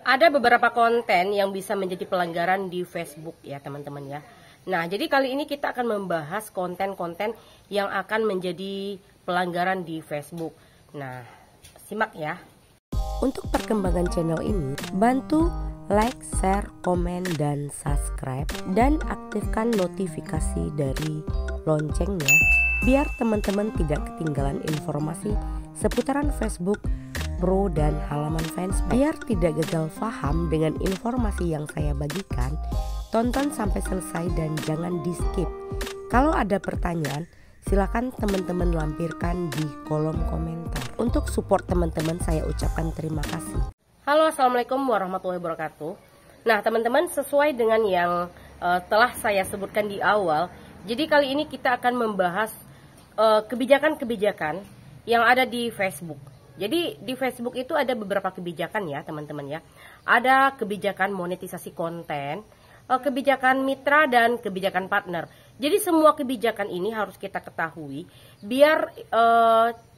Ada beberapa konten yang bisa menjadi pelanggaran di Facebook ya teman-teman ya. Nah, jadi kali ini kita akan membahas konten-konten yang akan menjadi pelanggaran di Facebook. Nah, simak ya. Untuk perkembangan channel ini, bantu like, share, komen, dan subscribe, dan aktifkan notifikasi dari loncengnya biar teman-teman tidak ketinggalan informasi seputaran Facebook Pro dan halaman fanspage. Biar tidak gagal paham dengan informasi yang saya bagikan, tonton sampai selesai dan jangan di skip. Kalau ada pertanyaan, silakan teman-teman lampirkan di kolom komentar. Untuk support teman-teman saya ucapkan terima kasih. Halo, assalamualaikum warahmatullahi wabarakatuh. Nah teman-teman, sesuai dengan yang telah saya sebutkan di awal, jadi kali ini kita akan membahas kebijakan-kebijakan yang ada di Facebook. Jadi di Facebook itu ada beberapa kebijakan ya teman-teman ya. Ada kebijakan monetisasi konten, kebijakan mitra, dan kebijakan partner. Jadi semua kebijakan ini harus kita ketahui biar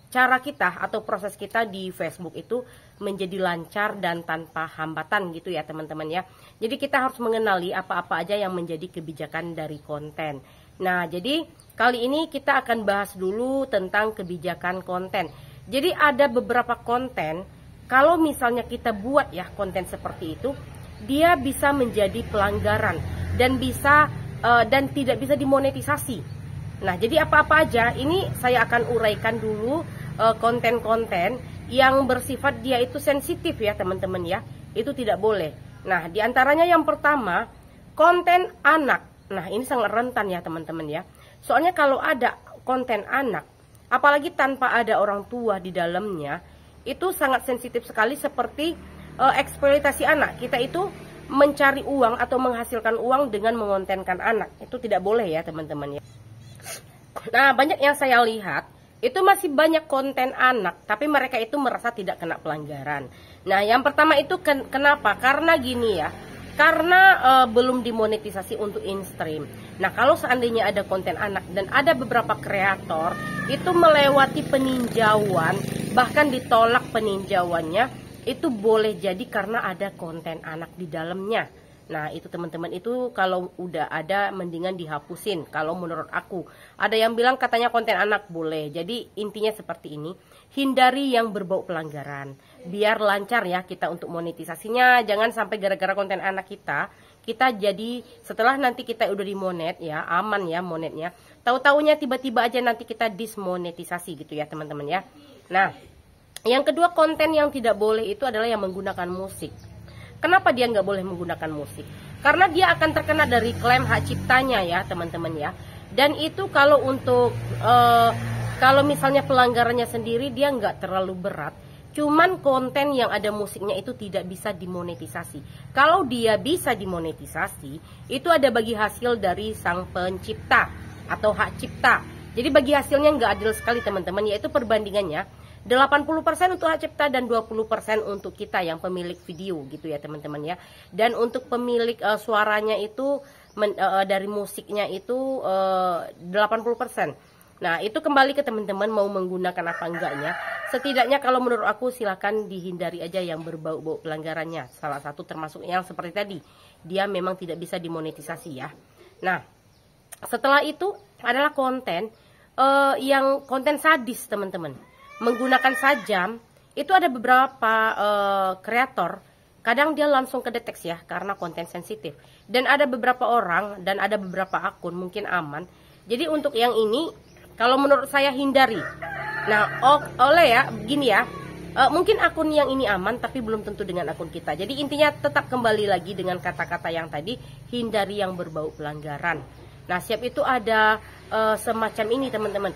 cara kita atau proses kita di Facebook itu menjadi lancar dan tanpa hambatan gitu ya teman-teman ya. Jadi kita harus mengenali apa-apa aja yang menjadi kebijakan dari konten. Nah, jadi kali ini kita akan bahas dulu tentang kebijakan konten. Jadi ada beberapa konten, kalau misalnya kita buat ya konten seperti itu, dia bisa menjadi pelanggaran dan tidak bisa dimonetisasi. Nah, jadi apa-apa aja ini saya akan uraikan dulu konten-konten yang bersifat dia itu sensitif ya teman-teman ya. Itu tidak boleh. Nah, diantaranya yang pertama, konten anak. Nah, ini sangat rentan ya teman-teman ya. Soalnya kalau ada konten anak, apalagi tanpa ada orang tua di dalamnya, itu sangat sensitif sekali, seperti eksploitasi anak. Kita itu mencari uang atau menghasilkan uang dengan mengontenkan anak. Itu tidak boleh ya teman-teman ya. Nah, banyak yang saya lihat itu masih banyak konten anak, tapi mereka itu merasa tidak kena pelanggaran. Nah, yang pertama itu kenapa? Karena gini ya. Karena belum dimonetisasi untuk in-stream. Nah, kalau seandainya ada konten anak dan ada beberapa kreator itu melewati peninjauan, bahkan ditolak peninjauannya, itu boleh jadi karena ada konten anak di dalamnya. Nah, itu teman-teman, itu kalau udah ada mendingan dihapusin kalau menurut aku. Ada yang bilang katanya konten anak boleh. Jadi intinya seperti ini, hindari yang berbau pelanggaran. Biar lancar ya kita untuk monetisasinya. Jangan sampai gara-gara konten anak kita jadi setelah nanti kita udah dimonet ya, aman ya monetnya, tahu-taunya tiba-tiba aja nanti kita dismonetisasi gitu ya teman-teman ya. Nah, yang kedua, konten yang tidak boleh itu adalah yang menggunakan musik. Kenapa dia nggak boleh menggunakan musik? Karena dia akan terkena dari klaim hak ciptanya ya teman-teman ya. Dan itu kalau untuk kalau misalnya pelanggarannya sendiri dia nggak terlalu berat. Cuman konten yang ada musiknya itu tidak bisa dimonetisasi. Kalau dia bisa dimonetisasi, itu ada bagi hasil dari sang pencipta atau hak cipta. Jadi bagi hasilnya nggak adil sekali teman-teman, yaitu perbandingannya 80% untuk hak cipta dan 20% untuk kita yang pemilik video gitu ya teman-teman ya. Dan untuk pemilik suaranya itu dari musiknya itu 80%. Nah, itu kembali ke teman-teman mau menggunakan apa enggaknya. Setidaknya kalau menurut aku silakan dihindari aja yang berbau-bau pelanggarannya. Salah satu termasuk yang seperti tadi, dia memang tidak bisa dimonetisasi ya. Nah, setelah itu adalah konten yang konten sadis teman-teman. Menggunakan sajam, itu ada beberapa kreator, kadang dia langsung kedeteksi ya karena konten sensitif. Dan ada beberapa orang dan ada beberapa akun mungkin aman. Jadi untuk yang ini, kalau menurut saya hindari. Nah, oleh ya, begini ya, mungkin akun yang ini aman tapi belum tentu dengan akun kita. Jadi intinya tetap kembali lagi dengan kata-kata yang tadi, hindari yang berbau pelanggaran. Nah, siap itu ada semacam ini teman-teman.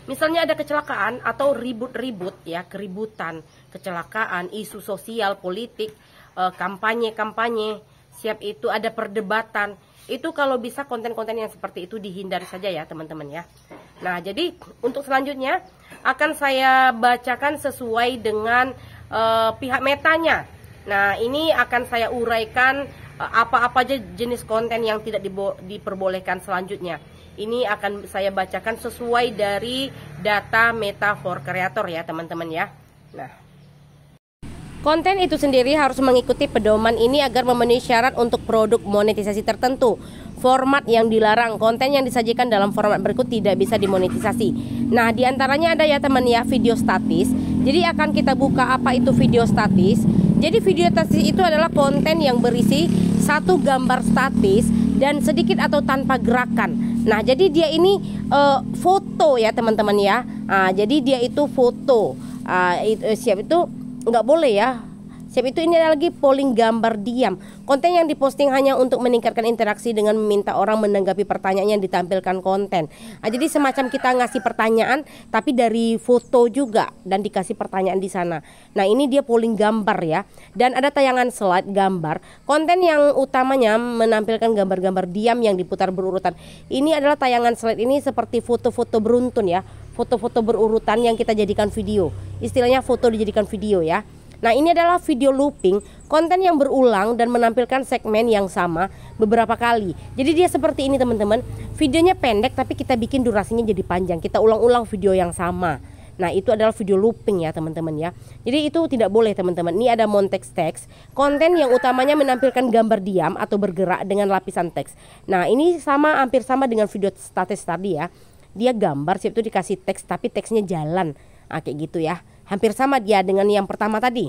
Misalnya ada kecelakaan atau ribut-ribut ya, keributan, kecelakaan, isu sosial, politik, kampanye-kampanye, siap itu ada perdebatan. Itu kalau bisa konten-konten yang seperti itu dihindari saja ya teman-teman ya. Nah, jadi untuk selanjutnya akan saya bacakan sesuai dengan pihak metanya. Nah, ini akan saya uraikan apa-apa aja jenis konten yang tidak diperbolehkan selanjutnya. Ini akan saya bacakan sesuai dari data Meta for Creator ya teman-teman ya. Nah, Konten itu sendiri harus mengikuti pedoman ini agar memenuhi syarat untuk produk monetisasi tertentu. Format yang dilarang, konten yang disajikan dalam format berikut tidak bisa dimonetisasi. Nah, diantaranya ada ya teman ya, video statis. Jadi akan kita buka apa itu video statis. Jadi video statis itu adalah konten yang berisi satu gambar statis dan sedikit atau tanpa gerakan. Nah, jadi dia ini foto ya teman-teman ya. Jadi dia itu foto. Siap itu nggak boleh ya. Siap itu ini ada lagi polling gambar diam. Konten yang diposting hanya untuk meningkatkan interaksi dengan meminta orang menanggapi pertanyaan yang ditampilkan konten. Jadi semacam kita ngasih pertanyaan tapi dari foto juga dan dikasih pertanyaan di sana. Nah, ini dia polling gambar ya. Dan ada tayangan slide gambar. Konten yang utamanya menampilkan gambar-gambar diam yang diputar berurutan. Ini adalah tayangan slide ini seperti foto-foto beruntun ya. Foto-foto berurutan yang kita jadikan video. Istilahnya foto dijadikan video ya. Nah, ini adalah video looping, konten yang berulang dan menampilkan segmen yang sama beberapa kali. Jadi dia seperti ini teman-teman. Videonya pendek tapi kita bikin durasinya jadi panjang. Kita ulang-ulang video yang sama. Nah, itu adalah video looping ya teman-teman ya. Jadi itu tidak boleh teman-teman. Ini ada monotext teks, konten yang utamanya menampilkan gambar diam atau bergerak dengan lapisan teks. Nah, ini hampir sama dengan video statis tadi ya. Dia gambar, siap itu dikasih teks tapi teksnya jalan. Kayak gitu ya. Hampir sama dia dengan yang pertama tadi.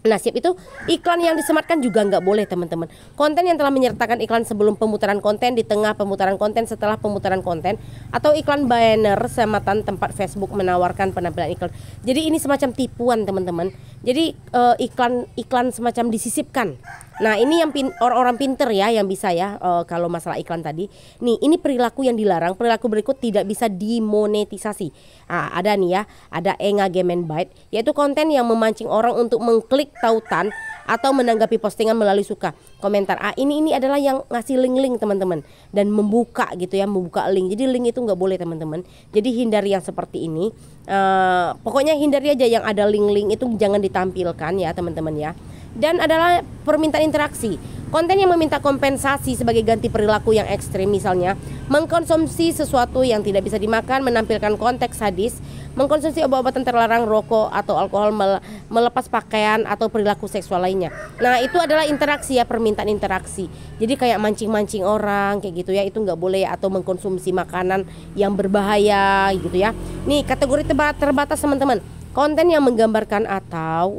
Nah, siap itu iklan yang disematkan juga nggak boleh teman-teman. Konten yang telah menyertakan iklan sebelum pemutaran konten, di tengah pemutaran konten, setelah pemutaran konten, atau iklan banner sematan tempat Facebook menawarkan penampilan iklan. Jadi ini semacam tipuan teman-teman. Jadi iklan semacam disisipkan. Nah, ini yang orang-orang pinter ya yang bisa ya kalau masalah iklan tadi. Nih, ini perilaku yang dilarang. Perilaku berikut tidak bisa dimonetisasi. Ada nih ya, ada engagement, yaitu konten yang memancing orang untuk mengklik tautan atau menanggapi postingan melalui suka komentar. Ini adalah yang ngasih link-link teman-teman dan membuka gitu ya, membuka link. Jadi link itu nggak boleh teman-teman. Jadi hindari yang seperti ini. Pokoknya hindari aja yang ada link-link itu, jangan ditampilkan ya teman-teman ya. Dan adalah permintaan interaksi, konten yang meminta kompensasi sebagai ganti perilaku yang ekstrim, misalnya mengkonsumsi sesuatu yang tidak bisa dimakan, menampilkan konteks sadis, mengkonsumsi obat-obatan terlarang, rokok atau alkohol, melepas pakaian atau perilaku seksual lainnya. Nah, itu adalah interaksi ya, permintaan interaksi. Jadi kayak mancing-mancing orang kayak gitu ya, itu nggak boleh. Atau mengkonsumsi makanan yang berbahaya gitu ya. Nih, kategori terbatas teman-teman, konten yang menggambarkan atau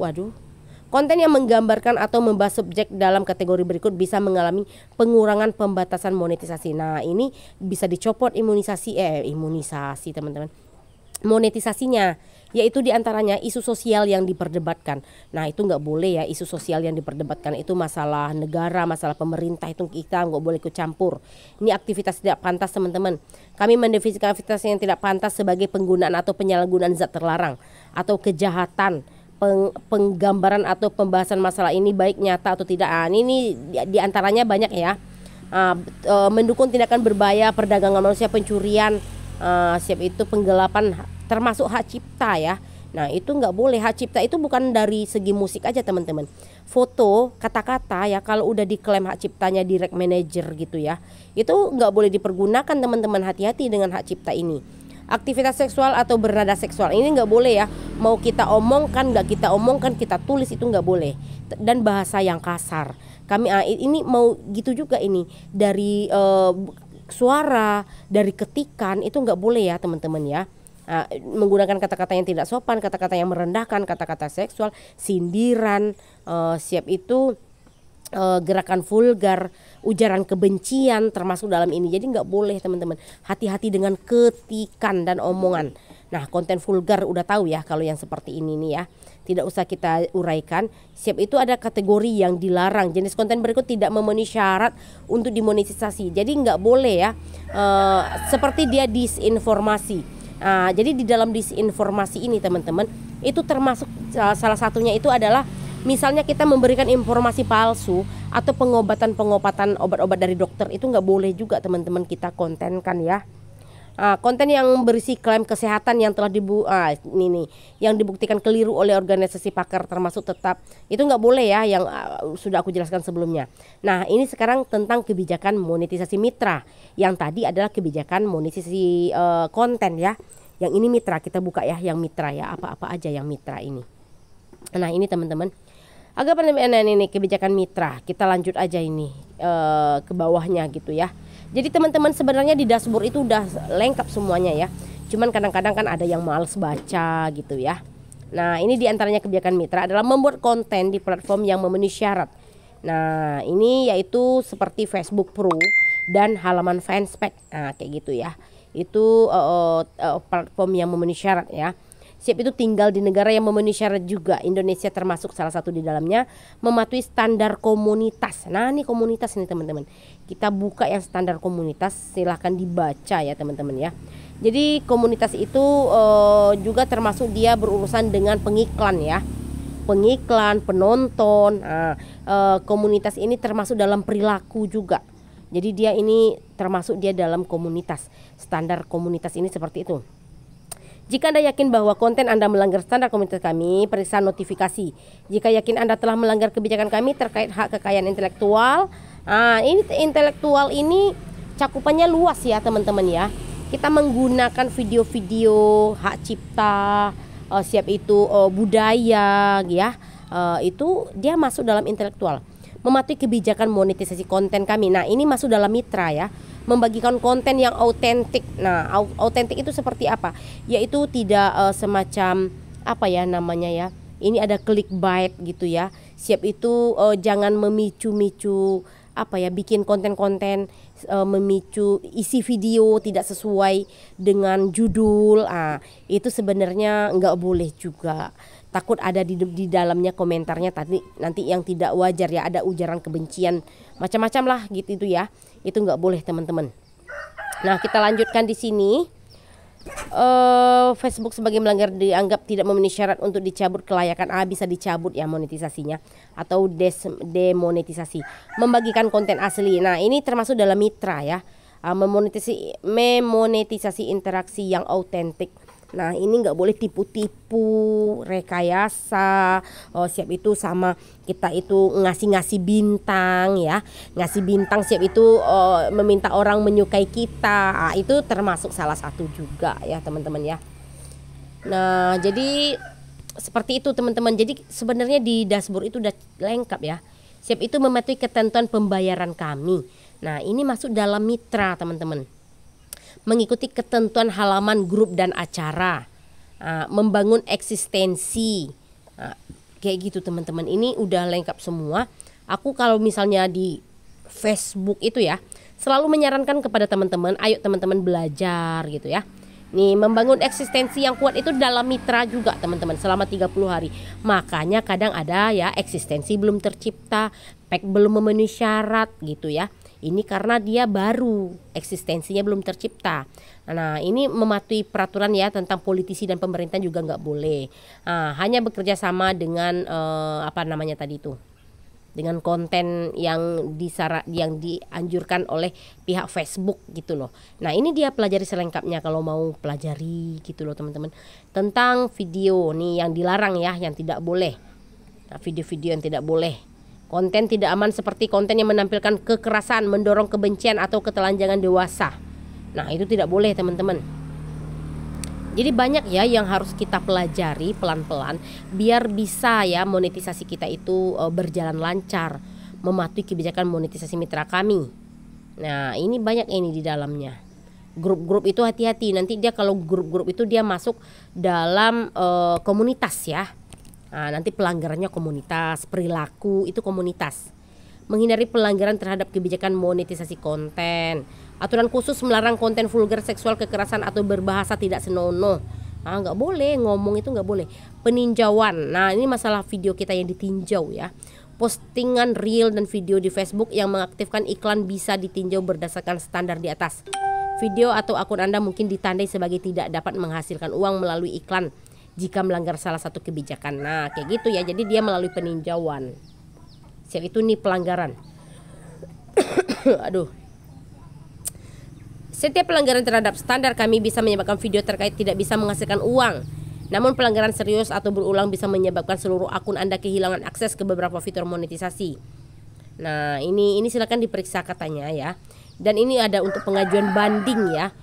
konten yang menggambarkan atau membahas subjek dalam kategori berikut bisa mengalami pengurangan pembatasan monetisasi. Nah, ini bisa dicopot imunisasi teman-teman. Monetisasinya, yaitu diantaranya isu sosial yang diperdebatkan. Nah, itu nggak boleh ya, isu sosial yang diperdebatkan itu masalah negara, masalah pemerintah, itu kita nggak boleh ikut campur. Ini aktivitas tidak pantas teman-teman. Kami mendefinisikan aktivitas yang tidak pantas sebagai penggunaan atau penyalahgunaan zat terlarang atau kejahatan, penggambaran atau pembahasan masalah ini baik nyata atau tidak. Ini diantaranya banyak ya. Mendukung tindakan berbahaya, perdagangan manusia, pencurian, siap itu penggelapan, termasuk hak cipta ya. Nah, itu nggak boleh. Hak cipta itu bukan dari segi musik aja teman-teman. Foto, kata-kata ya, kalau udah diklaim hak ciptanya direct manager gitu ya, itu nggak boleh dipergunakan teman-teman. Hati-hati dengan hak cipta ini. Aktivitas seksual atau bernada seksual ini nggak boleh ya. Mau kita omongkan, nggak kita omongkan, kita tulis, itu nggak boleh. Dan bahasa yang kasar. Kami ini mau gitu juga ini. Dari suara, dari ketikan, itu nggak boleh ya teman-teman ya. Menggunakan kata-kata yang tidak sopan, kata-kata yang merendahkan, kata-kata seksual, sindiran, siap itu gerakan vulgar, ujaran kebencian termasuk dalam ini. Jadi nggak boleh teman-teman. Hati-hati dengan ketikan dan omongan. Nah, konten vulgar udah tahu ya kalau yang seperti ini nih ya. Tidak usah kita uraikan. Siap itu ada kategori yang dilarang. Jenis konten berikut tidak memenuhi syarat untuk dimonetisasi. Jadi nggak boleh ya. Seperti dia disinformasi. Jadi di dalam disinformasi ini teman-teman, itu termasuk salah satunya itu adalah misalnya kita memberikan informasi palsu atau pengobatan obat-obat dari dokter, itu nggak boleh juga teman-teman kita kontenkan ya. Konten yang berisi klaim kesehatan yang telah yang dibuktikan keliru oleh organisasi pakar termasuk tetap, itu nggak boleh ya, yang sudah aku jelaskan sebelumnya. Nah, ini sekarang tentang kebijakan monetisasi mitra. Yang tadi adalah kebijakan monetisasi konten ya. Yang ini mitra, kita buka ya yang mitra ya, apa-apa aja yang mitra ini. Nah, ini teman-teman, Agak ini kebijakan mitra. Kita lanjut aja ini ke bawahnya gitu ya. Jadi teman-teman sebenarnya di dashboard itu udah lengkap semuanya ya. Cuman kadang-kadang kan ada yang males baca gitu ya. Nah ini diantaranya kebijakan mitra adalah membuat konten di platform yang memenuhi syarat. Nah ini yaitu seperti Facebook Pro dan halaman fanspage. Nah kayak gitu ya. Itu platform yang memenuhi syarat ya. Siap itu tinggal di negara yang memenuhi syarat juga. Indonesia termasuk salah satu di dalamnya, mematuhi standar komunitas. Nah ini komunitas nih teman-teman. Kita buka yang standar komunitas, silahkan dibaca ya teman-teman ya. Jadi komunitas itu juga termasuk dia berurusan dengan pengiklan ya. Pengiklan, penonton. Nah, komunitas ini termasuk dalam perilaku juga. Jadi dia ini termasuk dia dalam komunitas. Standar komunitas ini seperti itu. Jika Anda yakin bahwa konten Anda melanggar standar komunitas kami, periksa notifikasi. Jika yakin Anda telah melanggar kebijakan kami terkait hak kekayaan intelektual. Nah, ini intelektual ini cakupannya luas ya teman-teman ya. Kita menggunakan video-video hak cipta, siap itu budaya ya. Itu dia masuk dalam intelektual. Mematuhi kebijakan monetisasi konten kami. Nah, ini masuk dalam mitra ya. Membagikan konten yang autentik. Nah, autentik itu seperti apa? Yaitu tidak semacam apa ya namanya ya. Ini ada clickbait gitu ya. Siap itu jangan memicu-micu apa ya, bikin konten-konten memicu isi video tidak sesuai dengan judul. Itu sebenarnya nggak boleh juga. Takut ada di dalamnya komentarnya tadi nanti yang tidak wajar ya, ada ujaran kebencian macam-macam lah gitu itu ya. Itu nggak boleh teman-teman. Nah kita lanjutkan di sini. Facebook sebagai melanggar dianggap tidak memenuhi syarat untuk dicabut kelayakan bisa dicabut ya monetisasinya atau demonetisasi. Membagikan konten asli. Nah ini termasuk dalam mitra ya. Memonetisasi interaksi yang autentik. Nah ini nggak boleh tipu-tipu, rekayasa. Siap itu sama kita itu ngasih bintang ya. Ngasih bintang siap itu meminta orang menyukai kita. Itu termasuk salah satu juga ya teman-teman ya. Nah jadi seperti itu teman-teman. Jadi sebenarnya di dashboard itu udah lengkap ya. Siap itu mematuhi ketentuan pembayaran kami. Nah ini masuk dalam mitra teman-teman. Mengikuti ketentuan halaman grup dan acara, membangun eksistensi, kayak gitu teman-teman. Ini udah lengkap semua. Aku kalau misalnya di Facebook itu ya selalu menyarankan kepada teman-teman, ayo teman-teman belajar gitu ya. Nih membangun eksistensi yang kuat itu dalam mitra juga teman-teman selama 30 hari. Makanya kadang ada ya eksistensi belum tercipta, pack belum memenuhi syarat gitu ya. Ini karena dia baru, eksistensinya belum tercipta. Nah ini mematuhi peraturan ya tentang politisi dan pemerintah juga nggak boleh. Hanya bekerja sama dengan apa namanya tadi itu, dengan konten yang dianjurkan oleh pihak Facebook gitu loh. Nah ini dia pelajari selengkapnya kalau mau pelajari gitu loh teman-teman. Tentang video nih yang dilarang ya, yang tidak boleh. Nah, video-video yang tidak boleh. Konten tidak aman seperti konten yang menampilkan kekerasan, mendorong kebencian atau ketelanjangan dewasa. Nah itu tidak boleh teman-teman. Jadi banyak ya yang harus kita pelajari pelan-pelan biar bisa ya monetisasi kita itu berjalan lancar. Mematuhi kebijakan monetisasi mitra kami. Nah ini banyak ini di dalamnya. Grup-grup itu hati-hati, nanti dia kalau grup-grup itu dia masuk dalam komunitas ya. Nah, nanti pelanggarannya komunitas, perilaku itu komunitas. Menghindari pelanggaran terhadap kebijakan monetisasi konten. Aturan khusus melarang konten vulgar, seksual, kekerasan atau berbahasa tidak senonoh. Nggak boleh, ngomong itu nggak boleh. Peninjauan, nah ini masalah video kita yang ditinjau ya. Postingan real dan video di Facebook yang mengaktifkan iklan bisa ditinjau berdasarkan standar di atas. Video atau akun Anda mungkin ditandai sebagai tidak dapat menghasilkan uang melalui iklan jika melanggar salah satu kebijakan. Nah kayak gitu ya, jadi dia melalui peninjauan. Siap itu nih pelanggaran. Aduh. Setiap pelanggaran terhadap standar kami bisa menyebabkan video terkait tidak bisa menghasilkan uang. Namun pelanggaran serius atau berulang bisa menyebabkan seluruh akun Anda kehilangan akses ke beberapa fitur monetisasi. Nah ini silakan diperiksa katanya ya. Dan ini ada untuk pengajuan banding ya.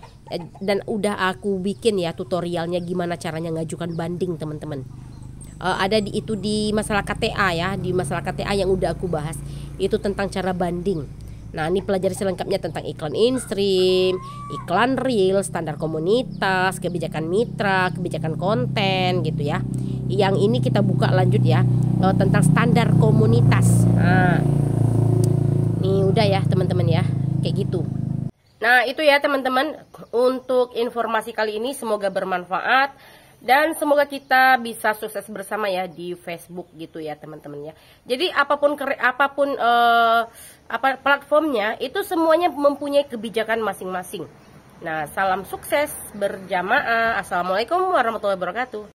Dan udah aku bikin ya tutorialnya gimana caranya ngajukan banding teman-teman. ada itu di masalah KTA ya, di masalah KTA yang udah aku bahas itu tentang cara banding. Nah, ini pelajari selengkapnya tentang iklan in-stream, iklan real, standar komunitas, kebijakan mitra, kebijakan konten gitu ya. Yang ini kita buka lanjut ya, tentang standar komunitas. Nah, ini udah ya teman-teman ya, kayak gitu. Nah, itu ya teman-teman untuk informasi kali ini, semoga bermanfaat. Dan semoga kita bisa sukses bersama ya di Facebook gitu ya teman-teman ya. Jadi apapun platformnya itu semuanya mempunyai kebijakan masing-masing. Nah, salam sukses berjamaah. Assalamualaikum warahmatullahi wabarakatuh.